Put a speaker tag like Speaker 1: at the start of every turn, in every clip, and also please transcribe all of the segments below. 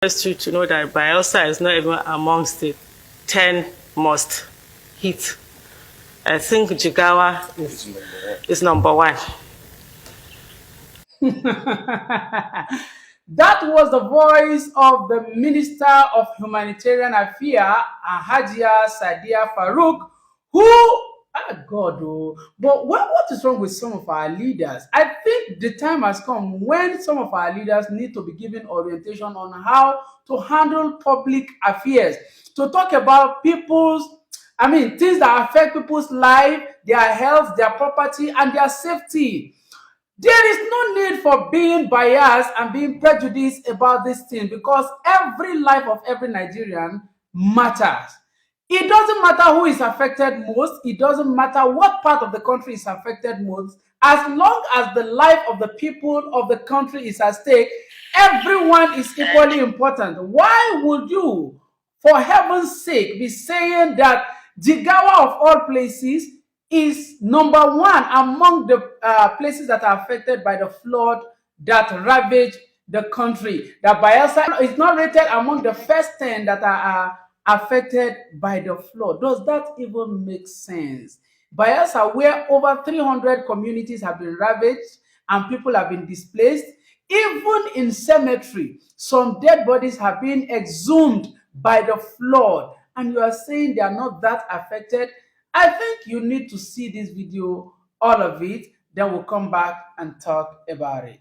Speaker 1: Just you to know that Bayelsa is not even amongst the 10 most hit. I think Jigawa is number one.
Speaker 2: That was the voice of the Minister of Humanitarian Affairs, Hajia Sadia Farouk, who, but what is wrong with some of our leaders? I think the time has come when some of our leaders need to be given orientation on how to handle public affairs, to talk about things that affect people's life, their health, their property, and their safety. There is no need for being biased and being prejudiced about this thing, because every life of every Nigerian matters. It doesn't matter who is affected most. It doesn't matter what part of the country is affected most. As long as the life of the people of the country is at stake, everyone is equally important. Why would you, for heaven's sake, be saying that Jigawa of all places is number one among the places that are affected by the flood that ravaged the country? That Bayelsa is not rated among the first 10 that are affected by the flood. Does that even make sense? Bayelsa, where over 300 communities have been ravaged and people have been displaced, even in cemetery, some dead bodies have been exhumed by the flood, and you are saying they are not that affected? I think you need to see this video, all of it, then we'll come back and talk about it.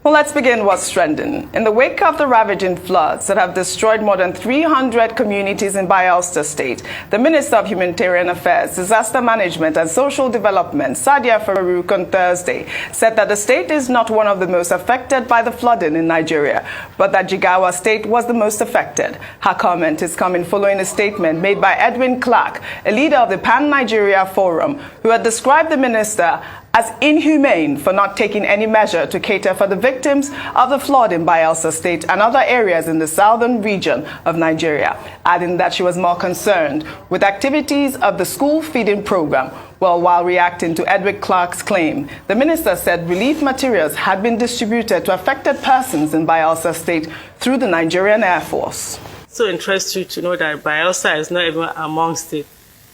Speaker 3: Well, let's begin what's trending. In the wake of the ravaging floods that have destroyed more than 300 communities in Bayelsa State, the Minister of Humanitarian Affairs, Disaster Management and Social Development, Sadia Farouk, on Thursday, said that the state is not one of the most affected by the flooding in Nigeria, but that Jigawa State was the most affected. Her comment is coming following a statement made by Edwin Clark, a leader of the Pan-Nigeria Forum, who had described the minister as inhumane for not taking any measure to cater for the victims of the flood in Bayelsa State and other areas in the southern region of Nigeria, adding that she was more concerned with activities of the school feeding program. Well, while reacting to Edwin Clark's claim, the minister said relief materials had been distributed to affected persons in Bayelsa State through the Nigerian Air Force.
Speaker 1: So interested you to know that Bayelsa is not even amongst the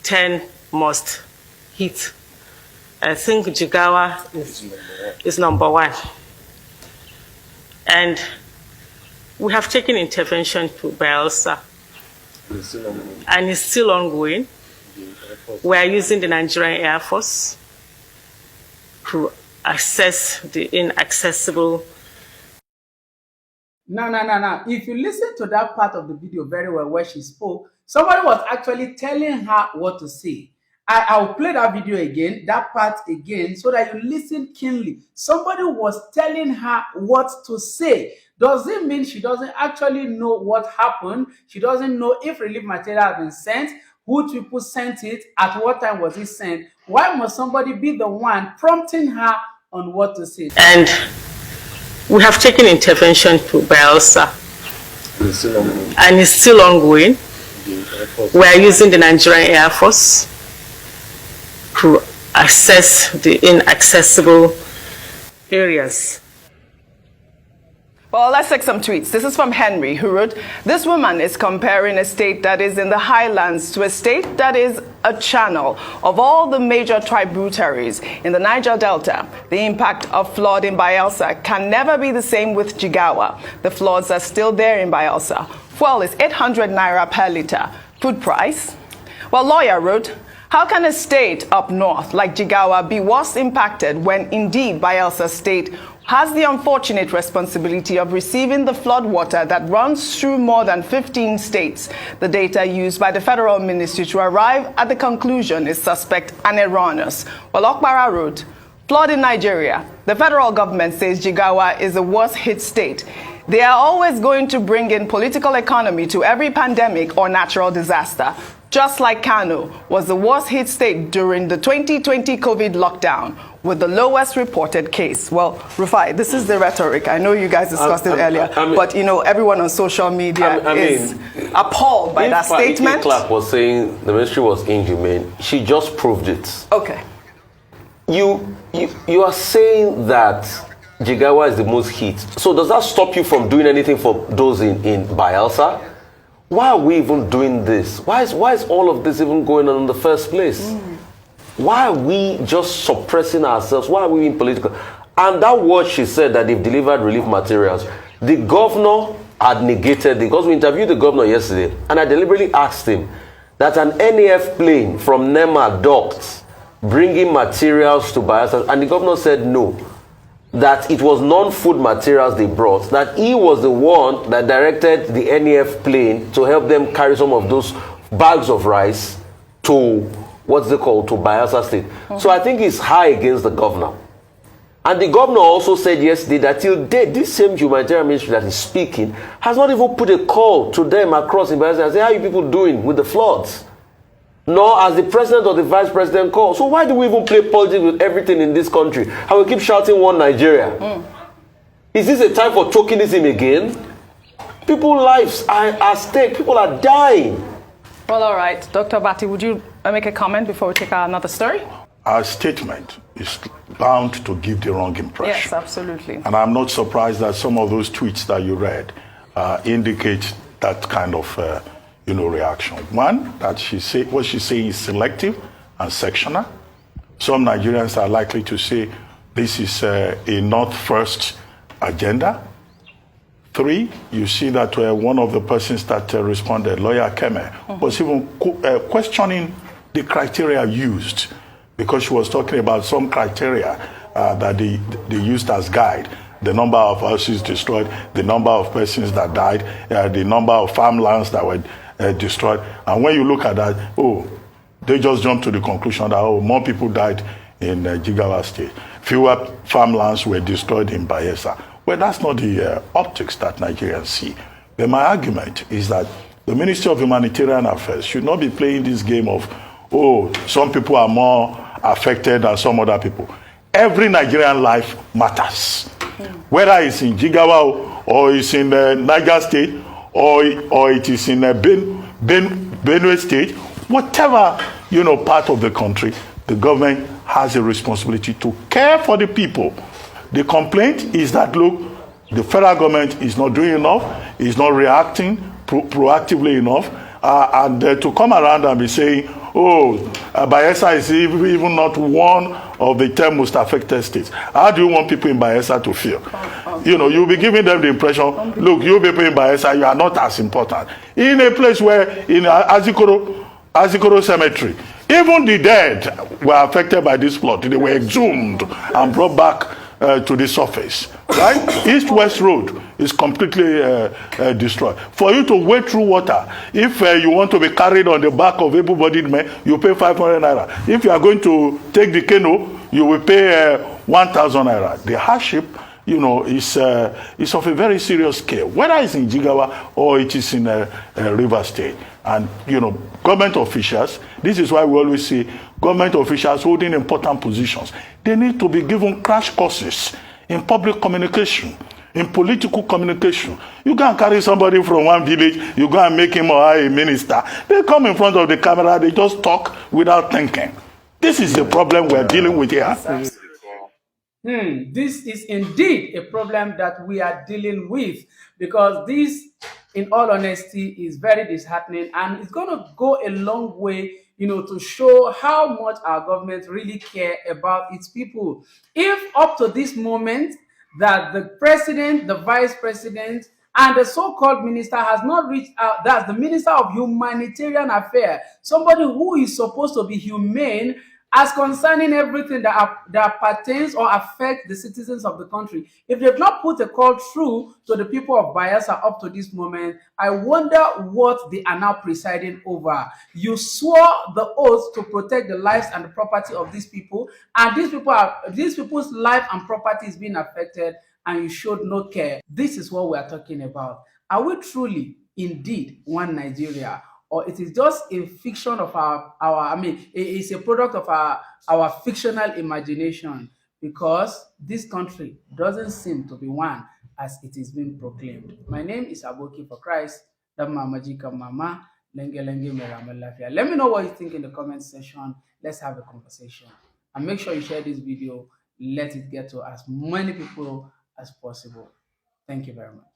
Speaker 1: 10 most hit. I think Jigawa is number one. And we have taken intervention to Bayelsa. And it's still ongoing. We are using the Nigerian Air Force to access the inaccessible.
Speaker 2: No. If you listen to that part of the video very well where she spoke, somebody was actually telling her what to say. I'll play that video again, that part again, so that you listen keenly. Somebody was telling her what to say. Does it mean she doesn't actually know what happened? She doesn't know if relief material has been sent, which people sent it, at what time was it sent? Why must somebody be the one prompting her on what to say?
Speaker 1: And we have taken intervention to Bayelsa. And it's still ongoing. We are using the Nigerian Air Force to access the inaccessible areas.
Speaker 3: Well, let's take some tweets. This is from Henry, who wrote, "This woman is comparing a state that is in the highlands to a state that is a channel of all the major tributaries in the Niger Delta. The impact of flood in Bayelsa can never be the same with Jigawa. The floods are still there in Bayelsa. Fuel is 800 naira per liter. Food price?" Well, lawyer wrote, "How can a state up north like Jigawa be worse impacted when indeed Bayelsa State has the unfortunate responsibility of receiving the flood water that runs through more than 15 states? The data used by the federal ministry to arrive at the conclusion is suspect and erroneous." Well, Okpara wrote, "Flood in Nigeria. The federal government says Jigawa is the worst hit state. They are always going to bring in political economy to every pandemic or natural disaster. Just like Kano was the worst hit state during the 2020 COVID lockdown with the lowest reported case." Well, Rufai, this is the rhetoric. I know you guys discussed it earlier, but you know, everyone on social media is appalled by that statement.
Speaker 4: If Clark was saying the ministry was inhumane, she just proved it.
Speaker 3: Okay.
Speaker 4: You are saying that Jigawa is the most hit. So does that stop you from doing anything for those in Bayelsa? Why are we even doing this? Why is all of this even going on in the first place? Why are we just suppressing ourselves? Why are we being political? And that word she said that they've delivered relief materials, the governor had negated it, because we interviewed the governor yesterday, and I deliberately asked him that an NAF plane from NEMA docked bringing materials to Bayelsa, and the governor said no, that it was non-food materials they brought, that he was the one that directed the NAF plane to help them carry some of those bags of rice to, what's it called, to Bayelsa State. So I think it's high against the governor. And the governor also said yesterday that till date, this same humanitarian ministry that is speaking has not even put a call to them across in Bayelsa and say, how are you people doing with the floods? Nor as the president or the vice president call. So why do we even play politics with everything in this country? And we keep shouting one Nigeria. Is this a time for tokenism again? People's lives are at stake. People are dying.
Speaker 3: Well, all right. Dr. Bati, would you make a comment before we take another story?
Speaker 5: Our statement is bound to give the wrong impression.
Speaker 3: Yes, absolutely.
Speaker 5: And I'm not surprised that some of those tweets that you read indicate that kind of reaction. One, that what she's saying is selective and sectional. Some Nigerians are likely to say this is a North First agenda. Three, you see that one of the persons that responded, lawyer Keme, was even questioning the criteria used, because she was talking about some criteria that they used as guide. The number of houses destroyed, the number of persons that died, the number of farmlands that were destroyed. And when you look at that, they just jumped to the conclusion that, more people died in Jigawa State. Fewer farmlands were destroyed in Bayelsa. Well, that's not the optics that Nigerians see. But my argument is that the Ministry of Humanitarian Affairs should not be playing this game of, some people are more affected than some other people. Every Nigerian life matters. Whether it's in Jigawa or it's in Niger State or it is in Benue State, whatever part of the country, the government has a responsibility to care for the people. The complaint is that, look, the federal government is not doing enough, is not reacting proactively enough, and to come around and be saying, Bayelsa is even not one of the 10 most affected states. How do you want people in Bayelsa to feel? You'll be giving them the impression, look, you people in Bayelsa, you are not as important. In a place where, in Azikoro Cemetery, even the dead were affected by this flood. They were exhumed and brought back to the surface. Right? East-West Road is completely destroyed. For you to wade through water, if you want to be carried on the back of able-bodied men, you pay 500 naira. If you are going to take the canoe, you will pay 1,000 naira. The hardship, is of a very serious scale, whether it's in Jigawa or it is in River State. And, government officials, this is why we always say government officials holding important positions, they need to be given crash courses in public communication, in political communication. You can't carry somebody from one village, you go and make him or her a minister. They come in front of the camera, they just talk without thinking. This is the problem we're dealing with here.
Speaker 2: This is indeed a problem that we are dealing with, because this, in all honesty, is very disheartening, and it's going to go a long way, to show how much our government really care about its people. If up to this moment that the president, the vice president, and the so-called minister has not reached out, that's the Minister of Humanitarian Affairs, somebody who is supposed to be humane as concerning everything that pertains or affects the citizens of the country. If they've not put a call through to the people of Bayelsa up to this moment, I wonder what they are now presiding over. You swore the oath to protect the lives and the property of these people, and these people's life and property is being affected, and you showed no care. This is what we are talking about. Are we truly, indeed, one Nigeria? Or it is just a fiction of it's a product of our fictional imagination, because this country doesn't seem to be one as it is being proclaimed. My name is Aboki for Christ, the Mamajika Mama, Lenge Lenge Meramalafia. Let me know what you think in the comment section. Let's have a conversation. And make sure you share this video, let it get to as many people as possible. Thank you very much.